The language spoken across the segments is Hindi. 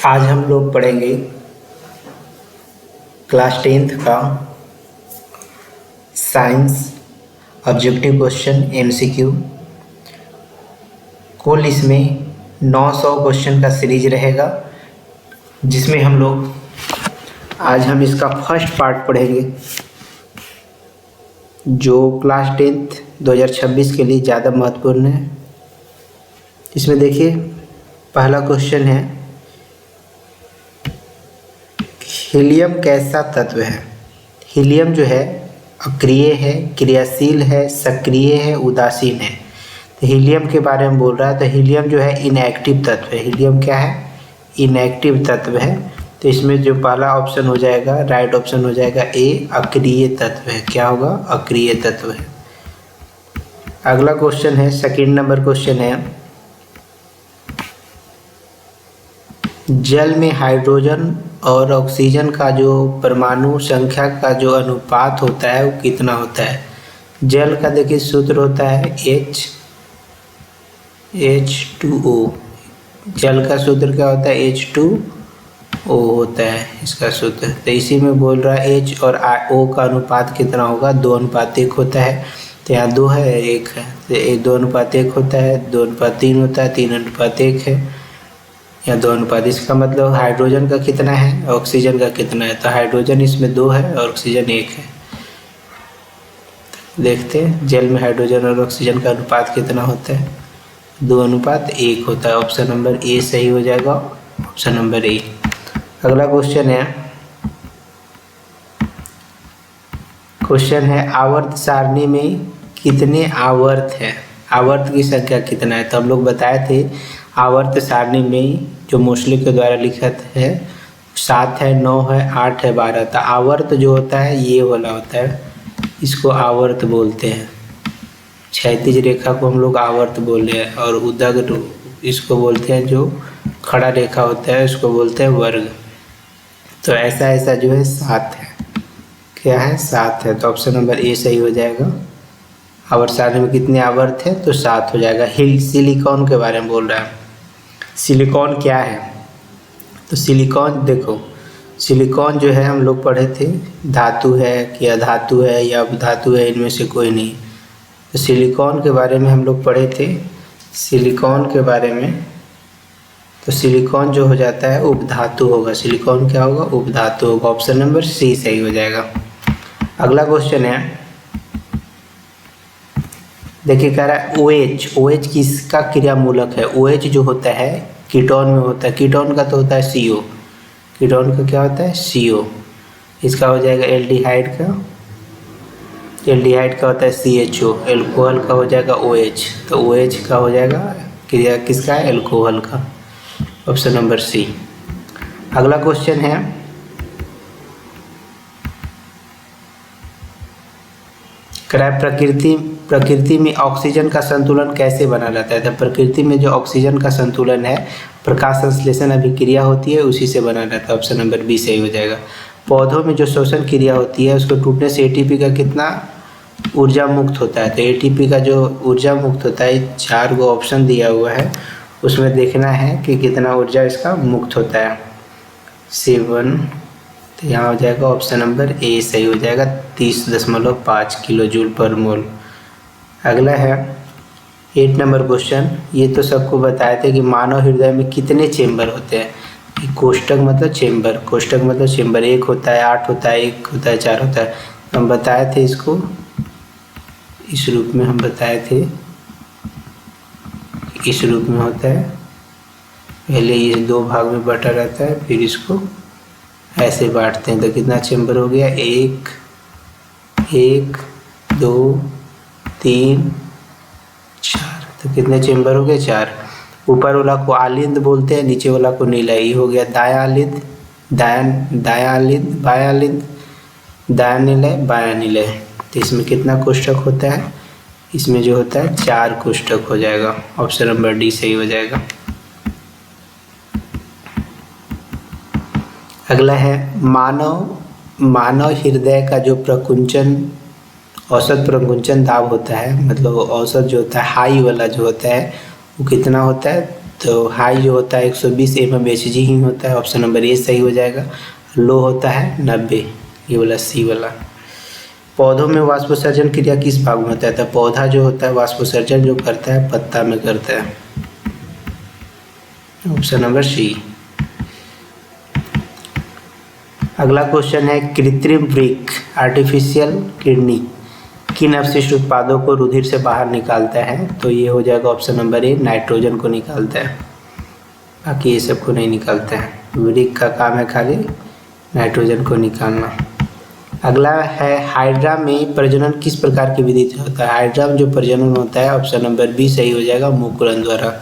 आज हम लोग पढ़ेंगे क्लास 10th का साइंस ऑब्जेक्टिव क्वेश्चन एमसीक्यू। कुल इसमें 900 क्वेश्चन का सीरीज रहेगा, जिसमें आज हम इसका फर्स्ट पार्ट पढ़ेंगे, जो क्लास 10th 2026 के लिए ज़्यादा महत्वपूर्ण है। इसमें देखिए, पहला क्वेश्चन है, हीलियम कैसा तत्व है। हीलियम जो है अक्रिय है, क्रियाशील है, सक्रिय है, उदासीन है। तो हीलियम के बारे में बोल रहा है। तो हीलियम जो है इनएक्टिव तत्व है। हीलियम क्या है? इनएक्टिव तत्व है। तो इसमें जो पहला ऑप्शन हो जाएगा, राइट ऑप्शन हो जाएगा ए, अक्रिय तत्व है। क्या होगा? अक्रिय तत्व है। अगला क्वेश्चन है, सेकंड नंबर क्वेश्चन है, जल में हाइड्रोजन और ऑक्सीजन का जो परमाणु संख्या का जो अनुपात होता है वो कितना होता है। जल का देखिए सूत्र होता है H2O। जल का सूत्र क्या होता है? H2O होता है इसका सूत्र। तो इसी में बोल रहा है H और O का अनुपात कितना होगा? 2:1 होता है। तो यहाँ 2 है, 1 है, तो 2:1 होता है, 2:3 होता है, 3:1 है, या 2:1। इसका मतलब हाइड्रोजन का कितना है, ऑक्सीजन का कितना है। तो हाइड्रोजन इसमें 2 है और ऑक्सीजन 1 है। देखते हैं जल में हाइड्रोजन और ऑक्सीजन का अनुपात कितना होता है। 2:1 होता है। ऑप्शन नंबर ए सही हो जाएगा, ऑप्शन नंबर ए। अगला क्वेश्चन है, आवर्त सारणी में कितने आवर्त है। आवर्त की संख्या कितना है। तो हम लोग बताए थे आवर्त सारणी में जो मोस्टली के द्वारा लिखत है 7 है, 9 है, 8 है, 12। तो आवर्त जो होता है ये वाला होता है, इसको आवर्त बोलते हैं। क्षैतिज रेखा को हम लोग आवर्त बोल रहे हैं, और उदग इसको बोलते हैं, जो खड़ा रेखा होता है उसको बोलते हैं वर्ग। तो ऐसा जो है 7 है। क्या है? 7 है। तो ऑप्शन नंबर ए सही हो जाएगा। आवर्त सारणी में कितने आवर्त है? तो 7 हो जाएगा। सिलिकॉन के बारे में बोल रहा है। सिलिकॉन क्या है? तो सिलिकॉन देखो, सिलिकॉन जो है हम लोग पढ़े थे, धातु है कि अधातु है या धातु है, इनमें से कोई नहीं। तो सिलिकॉन के बारे में हम लोग पढ़े थे, सिलिकॉन के बारे में। तो सिलिकॉन जो हो जाता है उपधातु होगा। सिलिकॉन क्या होगा? उपधातु होगा। ऑप्शन नंबर सी सही हो जाएगा। अगला क्वेश्चन है, देखिए कह रहा है OH। OH किसका क्रियामूलक है? OH जो होता है कीटोन में होता है। कीटोन का तो होता है CO। कीटोन का क्या होता है? CO। इसका हो जाएगा एल्डिहाइड का। एल्डिहाइड का होता है CHO। एल्कोहल का हो जाएगा OH। तो OH का हो जाएगा क्रिया किसका है? एल्कोहल का। Option number C. अगला क्वेश्चन है, प्रकृति में ऑक्सीजन का संतुलन कैसे बना रहता है। तो प्रकृति में जो ऑक्सीजन का संतुलन है, प्रकाश संश्लेषण अभिक्रिया होती है, उसी से बना रहता है। ऑप्शन नंबर बी सही हो जाएगा। पौधों में जो श्वसन क्रिया होती है, उसको टूटने से एटीपी का कितना ऊर्जा मुक्त होता है। तो एटीपी का जो ऊर्जा मुक्त होता है, 4 गो ऑप्शन दिया हुआ है, उसमें देखना है कि कितना ऊर्जा इसका मुक्त होता है। 7। तो यहाँ हो जाएगा ऑप्शन नंबर ए सही हो जाएगा, 30.5 किलो जूल पर मोल। अगला है 8 नंबर क्वेश्चन। ये तो सबको बताए थे कि मानव हृदय में कितने चेंबर होते हैं। कोष्ठक मतलब चेंबर, कोष्ठक मतलब चेंबर। 1 होता है, 8 होता है, 1 होता है, 4 होता है। हम बताए थे इसको इस रूप में, हम बताए थे इस रूप में होता है। पहले ये 2 भाग में बटा रहता है, फिर इसको ऐसे बांटते हैं। तो कितना चेंबर हो गया? 1, 2, 3, 4। तो कितने चेंबर हो गए? 4। ऊपर वाला को आलिंद बोलते हैं, नीचे वाला को नीला। ये हो गया दायां आलिंद, दायां आलिंद, बायां आलिंद, दायां निलय, बायां निलय। तो इसमें कितना कोष्ठक होता है? इसमें जो होता है 4 कोष्ठक हो जाएगा। ऑप्शन नंबर डी सही हो जाएगा। अगला है, मानव हृदय का जो प्रकुंचन, औसत प्रकुंचन दाब होता है, मतलब औसत जो होता है हाई वाला जो होता है, वो कितना होता है? तो हाई जो होता है 120 mmHg ही होता है, ऑप्शन नंबर ए सही हो जाएगा। लो होता है 90, ये वाला सी वाला। पौधों में वाष्पोत्सर्जन क्रिया किस भाग में होता है? तो पौधा जो होता है वाष्पोत्सर्जन जो करता है पत्ता में करता है, ऑप्शन नंबर सी। अगला क्वेश्चन है कृत्रिम वृक्क आर्टिफिशियल किडनी किन अवशिष्ट उत्पादों को रुधिर से बाहर निकालता है? तो ये हो जाएगा ऑप्शन नंबर ए, नाइट्रोजन को निकालता है, बाकी ये सब को नहीं निकालता है। वृक्क का काम है खाली नाइट्रोजन को निकालना। अगला है हाइड्रा में प्रजनन किस प्रकार की विधि से होता है? हाइड्रा में जो प्रजनन होता है ऑप्शन नंबर बी सही हो जाएगा, मुकुलन द्वारा।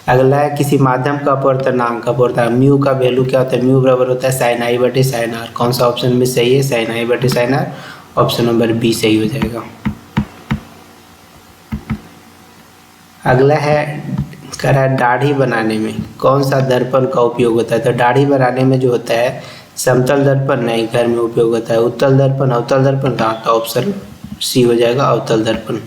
अगला है किसी माध्यम का अपवर्तनांक का अपवर्तनांक म्यू का वैल्यू क्या होता है? म्यू बराबर होता है साइन आई बटे साइन आर। कौन सा ऑप्शन में सही है? साइन आई बटे sine r, option number B सही हो जाएगा। अगला है कह रहा है दाढ़ी बनाने में कौन सा दर्पण का उपयोग होता है? तो दाढ़ी बनाने में जो होता है समतल दर्पण नहीं, घर में उपयोग होता है उत्तल दर्पण। अवतल दर्पण कहाँ? तो ऑप्शन सी हो जाएगा, अवतल दर्पण।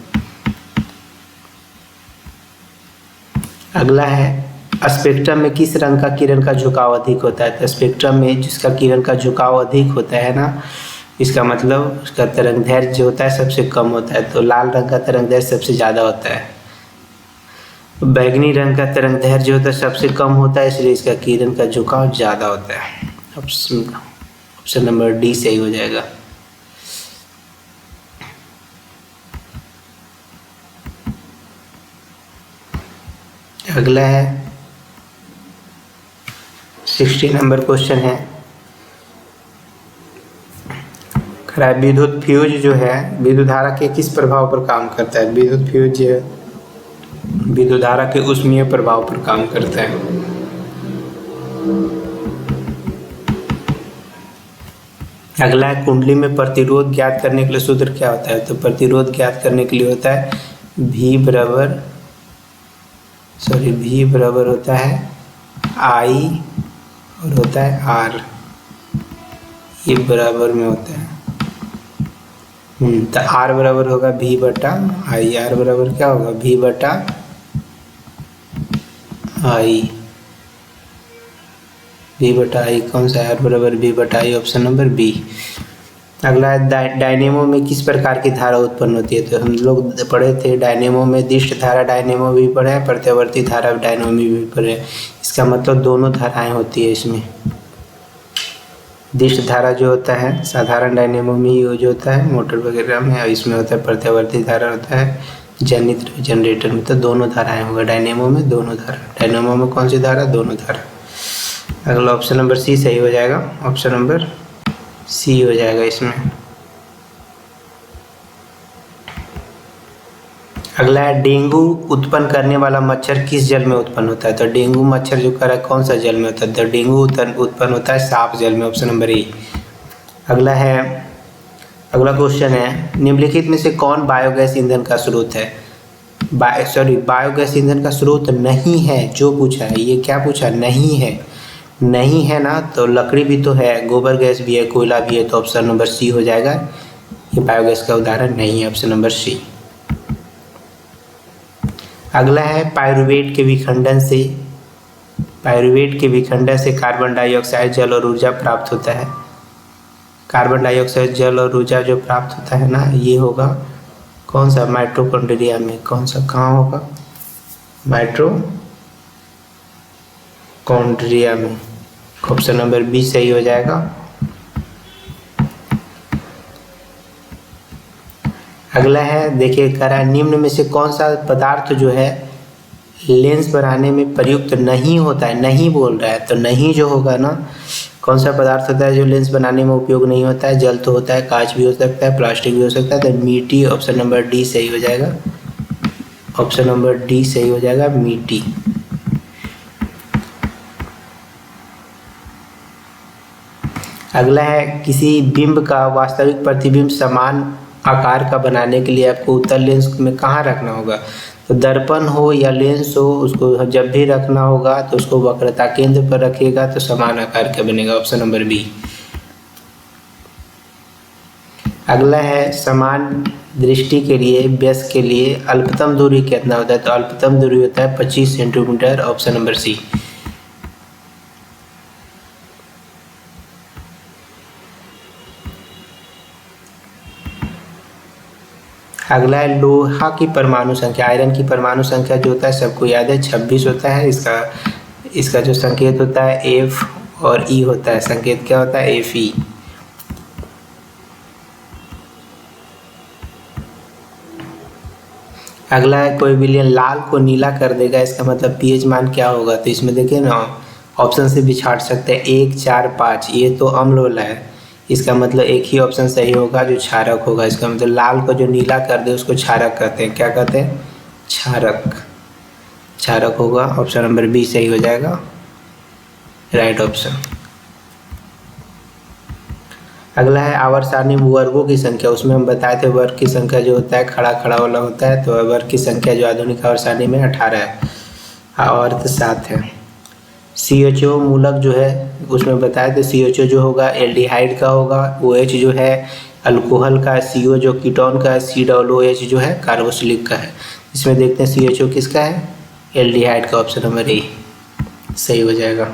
अगला है स्पेक्ट्रम में किस रंग का किरण का झुकाव अधिक होता है? तो स्पेक्ट्रम में जिसका किरण का झुकाव अधिक होता है ना, इसका मतलब उसका तरंग दैर्घ्य जो होता है सबसे कम होता है। तो लाल रंग का तरंग दैर्घ्य सबसे ज़्यादा होता है, बैगनी रंग का तरंग दैर्घ्य जो होता है सबसे कम होता है, इसलिए इसका किरण का झुकाव ज़्यादा होता है। ऑप्शन नंबर डी सही हो जाएगा। अगला है 60 नंबर क्वेश्चन है, खरा विद्युत फ्यूज जो है विद्युत धारा के किस प्रभाव पर काम करता है? विद्युत फ्यूज जो है विद्युत धारा के ऊष्मीय प्रभाव पर काम करता है। अगला है कुंडली में प्रतिरोध ज्ञात करने के लिए सूत्र क्या होता है? तो प्रतिरोध ज्ञात करने के लिए होता है V बराबर होता है I और होता है R, ये बराबर में होता है। तो R बराबर होगा V बटा I, R बराबर क्या होगा? V बटा I, V बटा I कौन सा है? R बराबर V बटा I, ऑप्शन नंबर बी। अगला है डायनेमो में किस प्रकार की धारा उत्पन्न होती है? तो हम लोग पढ़े थे डायनेमो में दिष्ट धारा डायनेमो भी पढ़े हैं, प्रत्यावर्ती धारा डायनेमो में भी पढ़े हैं। इसका मतलब दोनों धाराएं होती है इसमें। दिष्ट धारा जो होता है साधारण डायनेमो में यूज होता है मोटर वगैरह में, और इसमें होता है प्रत्यावर्ती धारा होता है जनित्र जनरेटर में। तो दोनों धाराएं होगा डायनेमो में, दोनों धारा। डायनेमो में कौन सी धारा? दोनों धारा। अगला ऑप्शन नंबर सी सही हो जाएगा, ऑप्शन नंबर सी हो जाएगा इसमें। अगला है डेंगू उत्पन्न करने वाला मच्छर किस जल में उत्पन्न होता है? तो डेंगू मच्छर जो कर रहा है कौन सा जल में होता है? तो डेंगू उत्पन्न होता है साफ जल में, ऑप्शन नंबर ए। अगला क्वेश्चन है निम्नलिखित में से कौन बायोगैस ईंधन का स्रोत है? बायोगैस ईंधन का स्रोत नहीं है जो पूछा है, ये क्या पूछा? नहीं है ना, तो लकड़ी भी तो है, गोबर गैस भी है, कोयला भी है, तो ऑप्शन नंबर सी हो जाएगा। ये बायोगैस का उदाहरण नहीं है, ऑप्शन नंबर सी। अगला है पायरुवेट के विखंडन से कार्बन डाइऑक्साइड जल और ऊर्जा प्राप्त होता है। कार्बन डाइऑक्साइड जल और ऊर्जा जो प्राप्त होता है ना, ये होगा कौन सा? माइटोकॉन्ड्रिया में। कौन सा कहाँ होगा? माइटोकॉन्ड्रिया में, ऑप्शन नंबर बी सही हो जाएगा। अगला है देखिए कह रहा है निम्न में से कौन सा पदार्थ जो है लेंस बनाने में प्रयुक्त नहीं होता है? नहीं बोल रहा है, तो नहीं जो होगा ना, कौन सा पदार्थ होता है जो लेंस बनाने में उपयोग नहीं होता है? जल तो होता है, कांच भी हो सकता है, प्लास्टिक भी हो सकता है, तो मिट्टी, ऑप्शन नंबर डी सही हो जाएगा, ऑप्शन नंबर डी सही हो जाएगा, मिट्टी। अगला है किसी बिंब का वास्तविक प्रतिबिंब समान आकार का बनाने के लिए आपको उत्तल लेंस में कहाँ रखना होगा? तो दर्पण हो या लेंस हो, उसको जब भी रखना होगा तो उसको वक्रता केंद्र पर रखिएगा तो समान आकार का बनेगा, ऑप्शन नंबर बी। अगला है समान दृष्टि के लिए वयस्क के लिए अल्पतम दूरी कितना होता है? तो अल्पतम दूरी होता है 25 सेंटीमीटर, ऑप्शन नंबर सी। अगला है लोहा की परमाणु संख्या, आयरन की परमाणु संख्या जो होता है सबको याद है 26 होता है। इसका जो संकेत होता है एफ और ई होता है। संकेत क्या होता है? F E. अगला है कोई विलयन लाल को नीला कर देगा, इसका मतलब पीएच मान क्या होगा? तो इसमें देखिए ना, ऑप्शन से भी छाट सकते हैं 1, 4, 5। ये तो अम्ल वाला है, इसका मतलब एक ही ऑप्शन सही होगा जो क्षारक होगा। इसका मतलब लाल को जो नीला कर दे उसको क्षारक कहते हैं। क्या कहते हैं? क्षारक। क्षारक होगा, ऑप्शन नंबर बी सही हो जाएगा, राइट ऑप्शन। अगला है आवर्त सारणी में वर्गों की संख्या। उसमें हम बताए थे वर्ग की संख्या जो होता है खड़ा खड़ा वाला होता है। तो वर्ग की संख्या जो आधुनिक आवर्त सारणी में 18 है, आवर्त 7 है। CHO मूलक जो है उसमें बताया थे CHO जो होगा एल्डिहाइड का होगा, OH जो है अल्कोहल का, CO जो कीटोन का है, COOH जो है कार्बोक्सिलिक का है। इसमें देखते हैं CHO किसका है? एल्डिहाइड का, ऑप्शन नंबर ए सही हो जाएगा।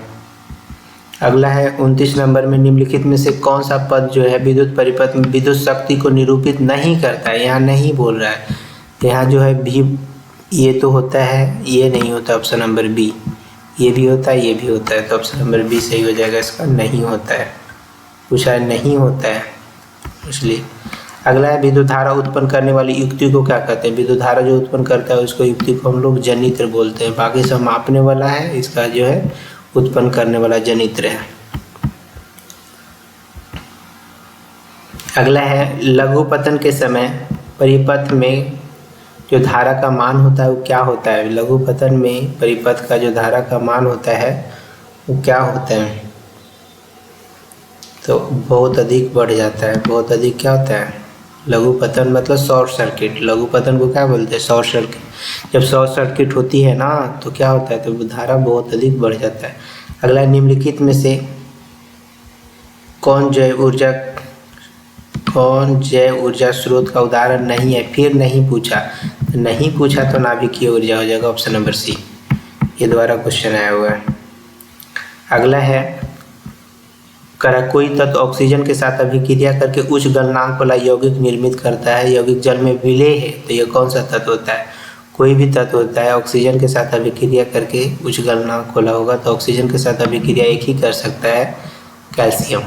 अगला है 29 नंबर में निम्नलिखित में से कौन सा पद जो है विद्युत परिपथ में विद्युत शक्ति को निरूपित नहीं करता है? यहाँ नहीं बोल रहा है, यहाँ जो है भी ये तो होता है, ये नहीं होता, ऑप्शन नंबर बी। ये भी होता है, ये भी होता है, तो ऑप्शन नंबर बी सही हो जाएगा। इसका नहीं होता है, पूछा है नहीं होता है इसलिए। अगला है विद्युत धारा उत्पन्न करने वाली युक्ति को क्या कहते हैं? विद्युत धारा जो उत्पन्न करता है उसको युक्ति को हम लोग जनित्र बोलते हैं। बाकी सब मापने वाला है, इसका जो है उत्पन्न करने वाला जनित्र है। अगला है लघुपतन के समय परिपथ में जो धारा का मान होता है वो क्या होता है? लघुपतन में परिपथ का जो धारा का मान होता है वो क्या होता है? तो बहुत अधिक बढ़ जाता है। बहुत अधिक क्या होता है? लघुपतन मतलब शॉर्ट सर्किट। लघुपतन को क्या बोलते हैं? Short circuit. जब शॉर्ट सर्किट होती है ना तो क्या होता है? तो वो धारा बहुत अधिक बढ़ जाता है। अगला निम्नलिखित में से कौन जैव ऊर्जा स्रोत का उदाहरण नहीं है? फिर नहीं पूछा, नहीं पूछा तो नाभिकीय ऊर्जा हो जाएगा, ऑप्शन नंबर सी। ये द्वारा क्वेश्चन आया हुआ है। अगला है कोई तत्व ऑक्सीजन के साथ अभिक्रिया करके उच्च गलनांक वाला यौगिक निर्मित करता है, यौगिक जल में विलेय है, तो ये कौन सा तत्व होता है? कोई भी तत्व होता है ऑक्सीजन के साथ अभिक्रिया करके उच्च गलनांक वाला होगा, तो ऑक्सीजन के साथ अभिक्रिया एक ही कर सकता है, कैल्शियम।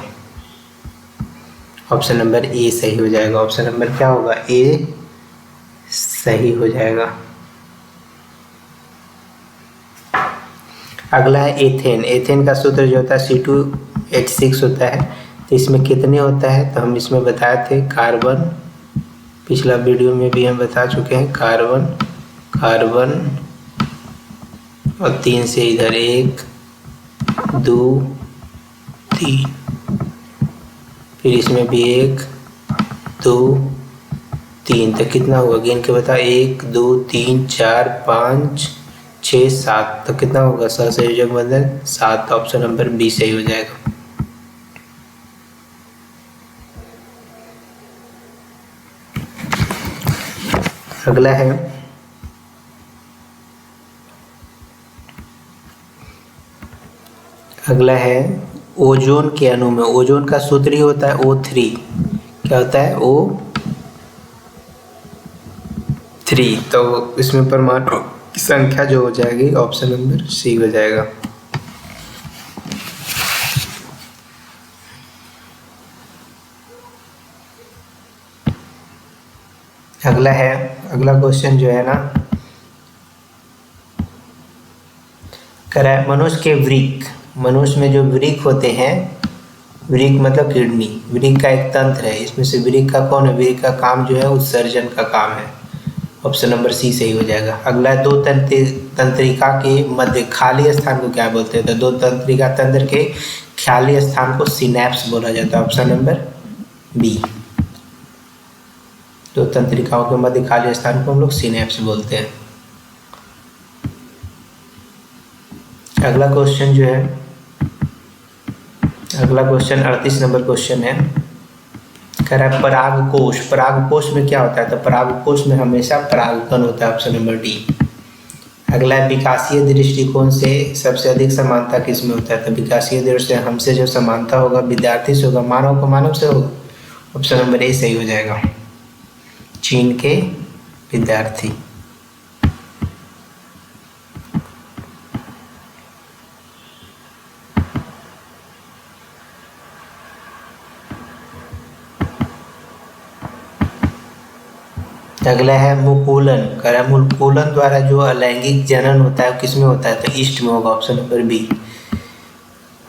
ऑप्शन नंबर ए सही हो जाएगा। ऑप्शन नंबर क्या होगा? ए सही हो जाएगा। अगला है एथेन। एथेन का सूत्र जो होता है C2H6 होता है। तो इसमें कितने होता है? तो हम इसमें बताए थे कार्बन, पिछला वीडियो में भी हम बता चुके हैं, कार्बन कार्बन और 3 से इधर 1 2 3, फिर इसमें भी 1 2 3, तो कितना होगा? गिन के बता। 1 2 3 4 5 6 7, तो कितना होगा? सहसंयोजक बंधन 7, ऑप्शन नंबर बी सही हो जाएगा। अगला है ओजोन के अणु में, ओजोन का सूत्र ही होता है O3। क्या होता है? O3। तो इसमें परमाणु की संख्या जो हो जाएगी, ऑप्शन नंबर सी हो जाएगा। अगला क्वेश्चन जो है ना, मनुष्य के वृक्क, मनुष्य में जो वृक्क होते हैं, वृक्क मतलब किडनी, वृक्क का एक तंत्र है, इसमें से वृक्क का कौन है? वृक्क का काम जो है उत्सर्जन का काम है, ऑप्शन नंबर सी सही हो जाएगा। अगला दो तंत्रिका के मध्य खाली स्थान को क्या बोलते हैं? तो दो तंत्रिका तंत्र के खाली स्थान को सिनैप्स बोला जाता है, ऑप्शन नंबर बी। दो तंत्रिकाओं के मध्य खाली स्थान को हम लोग सिनैप्स बोलते हैं। अगला क्वेश्चन जो है, अगला क्वेश्चन 38 नंबर क्वेश्चन है। कह रहा है परागकोश, परागकोश में क्या होता है, तो परागकोश में हमेशा परागकण होता है, ऑप्शन नंबर डी। अगला है विकासीय दृष्टिकोण से सबसे अधिक समानता किसमें होता है, तो विकासीय दृष्टि से हमसे जो समानता होगा विद्यार्थी से होगा, मानव को मानव से होगा, ऑप्शन नंबर ए सही हो जाएगा, चीन के विद्यार्थी। अगला है मुकुलन, कह मुकुलन द्वारा जो अलैंगिक जनन होता है किसमें होता है, तो ईस्ट में होगा, option number B,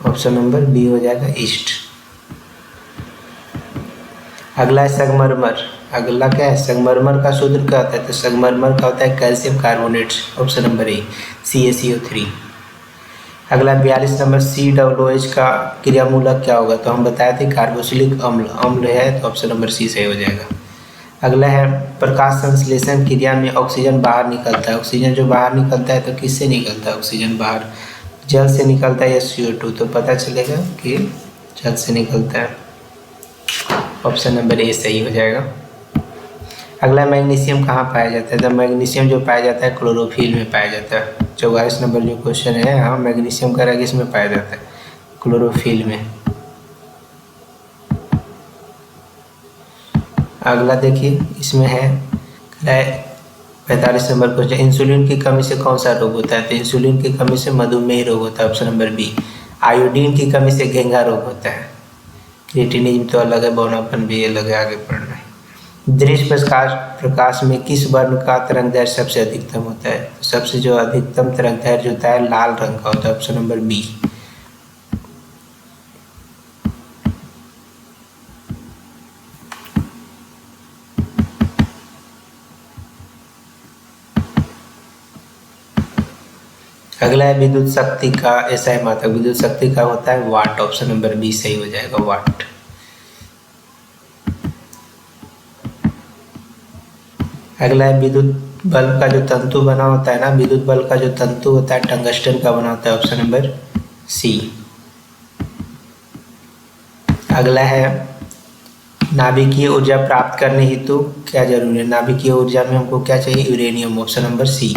option number B हो जाएगा ईस्ट। अगला है संगमरमर, अगला क्या है, संगमरमर का सूत्र क्या होता है, तो संगमरमर का होता है calcium carbonate, option number A CaCO3। अगला 42 नंबर COOH का क्रियामूलक क्या होगा, तो हम बताए थे कार्बोक्सिलिक अम्ल, अम्ल है, तो ऑप्शन नंबर सी सही हो जाएगा। अगला है प्रकाश संश्लेषण क्रिया में ऑक्सीजन बाहर निकलता है, ऑक्सीजन जो बाहर निकलता है तो किससे निकलता है ऑक्सीजन बाहर, जल से निकलता है या CO2, तो पता चलेगा कि जल से निकलता है, ऑप्शन नंबर ए सही हो जाएगा। अगला मैग्नीशियम कहाँ पाया जाता है, तो मैग्नीशियम जो पाया जाता है क्लोरोफिल में पाया जाता है। 44 नंबर जो क्वेश्चन है, हाँ मैग्नीशियम का किसमें पाया जाता है, क्लोरोफिल में। अगला देखिए इसमें है 45 नंबर क्वेश्चन, इंसुलिन की कमी से कौन सा रोग होता है, तो इंसुलिन की कमी से मधुमेह रोग होता है, ऑप्शन नंबर बी। आयोडीन की कमी से घेंघा रोग होता है, क्रिएटिनिन तो अलग है, बौनापन भी अलग है, आगे पढ़ना है। दृश्य प्रकाश में किस वर्ण का तरंगदैर्घ्य सबसे अधिकतम होता है, तो सबसे जो अधिकतम तरंगदैर्घ्य होता है लाल रंग का होता है, ऑप्शन नंबर बी। अगला है विद्युत शक्ति का SI मात्रक, विद्युत शक्ति का होता है वाट, ऑप्शन नंबर बी सही हो जाएगा, वाट। अगला है विद्युत बल्ब का जो तंतु बना होता है ना, विद्युत बल्ब का जो तंतु होता है टंगस्टन का बना होता है, ऑप्शन नंबर सी। अगला है नाभिकीय ऊर्जा प्राप्त करने हेतु क्या जरूरी है, नाभिकीय ऊर्जा में हमको क्या चाहिए, uranium, option number C.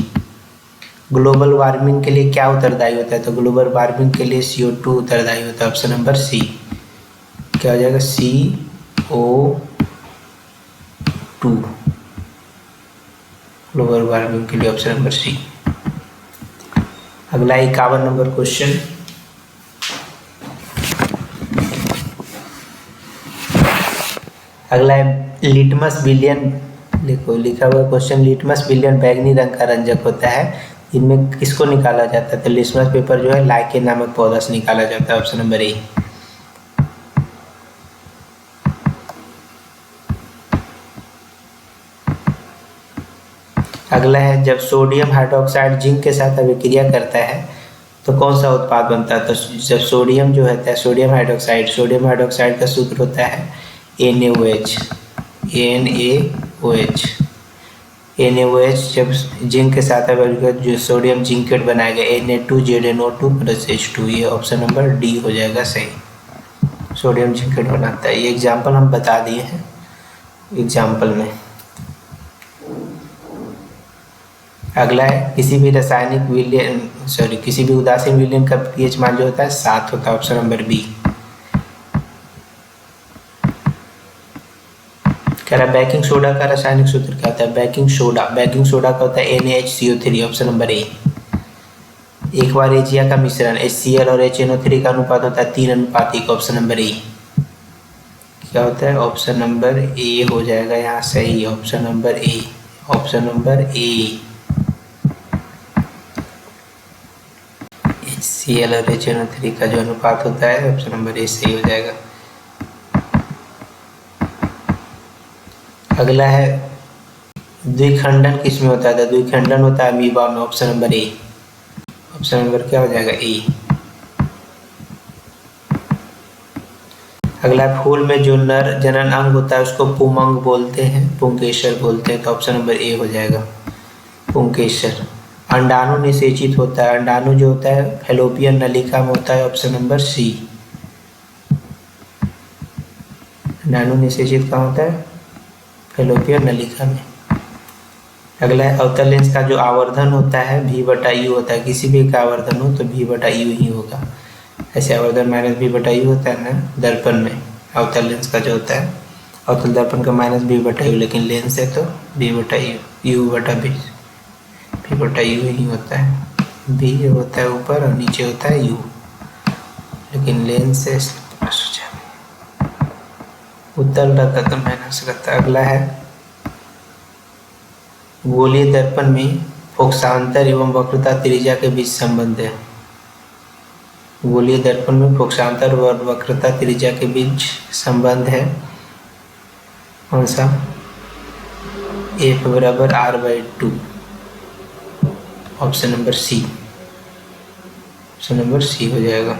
Global warming के लिए क्या उत्तरदायी होता है, तो ग्लोबल वार्मिंग के लिए CO2 उत्तरदायी होता है, ऑप्शन नंबर सी। क्या हो जाएगा, CO2, ग्लोबल वार्मिंग के लिए ऑप्शन नंबर सी। अगला 51 नंबर क्वेश्चन, अगला है लिटमस विलियन, देखो लिखा हुआ क्वेश्चन, लिटमस विलियन बैगनी रंग का रंजक होता है, इनमें किसको निकाला जाता है, तो लिटमस पेपर जो है लाइकेन नामक पौधा से निकाला जाता है, ऑप्शन नंबर ए। अगला है जब सोडियम हाइड्रोक्साइड जिंक के साथ अभिक्रिया करता है तो कौन सा उत्पाद बनता है, तो जब सोडियम जो होता है सोडियम हाइड्रोक्साइड का सूत्र होता है NaOH, जब जिंक के साथ जो सोडियम जिंकेट बनाएगा Na2ZNO2 + H2, ये ऑप्शन नंबर डी हो जाएगा सही, सोडियम जिंकेट बनाता है। ये एग्जाम्पल हम बता दिए हैं एग्जाम्पल में। अगला है किसी भी उदासीन विलयन का pH मान जो होता है 7 होता है, ऑप्शन नंबर बी। कह रहा बेकिंग सोडा का रासायनिक सूत्र क्या होता है, बेकिंग सोडा का होता है NaHCO3, ऑप्शन नंबर ए। एक बार एजिया का मिश्रण HCl और HNO3 का अनुपात होता है 3:1, ऑप्शन नंबर ए। क्या होता है, ऑप्शन नंबर ए हो जाएगा यहाँ सही, option number A, option number A. HCl और HNO3 का जो अनुपात होता है ऑप्शन नंबर ए सही हो जाएगा। अगला है द्विखंडन किसमें होता है, द्विखंडन होता है अमीबा में, option number A, option number क्या हो जाएगा ए। अगला फूल में जो नर जनन अंग होता है उसको पुमंग बोलते हैं, पुंकेसर बोलते हैं, तो ऑप्शन नंबर ए हो जाएगा पुंकेसर। अंडाणु निषेचित होता है, अंडाणु जो होता है फैलोपियन नलिका में होता है, ऑप्शन नंबर सी। नानु निषेचित कहाँ होता है? फैलोपियन नलिका में। अगला है अवतल लेंस का जो आवर्धन होता है V/U होता है, किसी भी का आवर्धन हो तो V/U ही होगा। ऐसे आवर्धन -V/U होता है ना दर्पण में, अवतल लेंस का जो होता है अवतल दर्पण का -V/U, लेकिन लेंस है तो V/U U/V V/U ही होता है। V होता है ऊपर और नीचे होता है U, लेकिन लेंस से उत्तल रहता तो माइनस रहता। अगला है गोलीय दर्पण में फोकसांतर एवं वक्रता त्रिज्या के बीच संबंध है। गोलीय दर्पण में फोकसांतर और वक्रता त्रिज्या के बीच संबंध है। कौन सा? F बराबर R/2। Option number C, option number C हो जाएगा।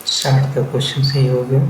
साठ का क्वेश्चन सही हो गया।